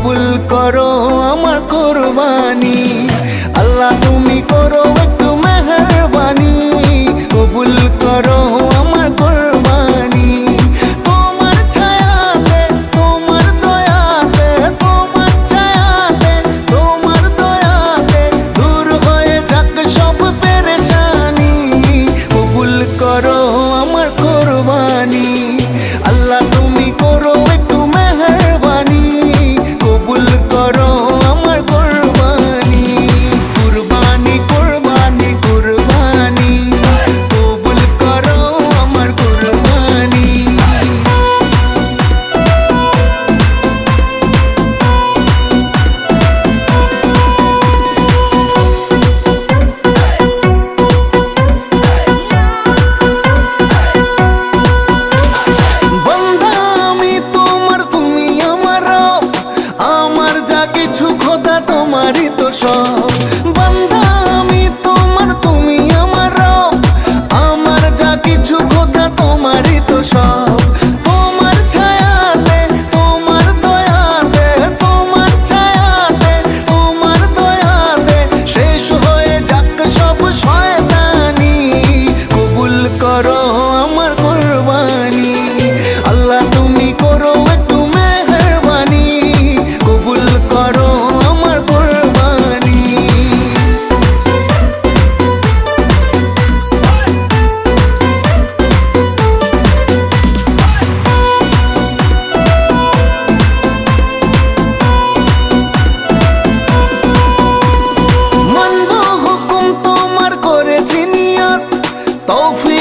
কবুল করো আমার কুরবানি। আল্লাহ তুমি করো একটু মেহেরবানি, কবুল করো আমার কুরবানি। তোমার ছায়াতে তোমার দয়াতে, তোমার ছায়াতে তোমার দয়াতে দূর হয়ে যাক সব পেরেশানি, কবুল করো আমার কুরবানি। আল্লাহ তুমি করো একটু মেহেরবানি, কবুল করো আমার কুরবানি। কুরবানি কুরবানি কুরবানি, কবুল করো আমার কুরবানি। বন্দা আমি তোমার, তুমি আমার রব, আমার যা কিছু খোদা তোমারই তো সব। বন্দা আমি তোমার, তুমি আমার রব, আমার যা কিছু খোদা তোমারই তো সব। তোমার ছায়াতে তোমার দয়াতে, তোমার ছায়াতে তোমার দয়াতে শেষ হয়ে যাক সব শয়তানি, কবুল করো আমার কুরবানি। আল্লাহ তুমি করো একটু মেহেরবানি, কবুল করো আমার কুরবানি। মানবো হুকুম তোমার করেছি নিয়ত, তৌফিক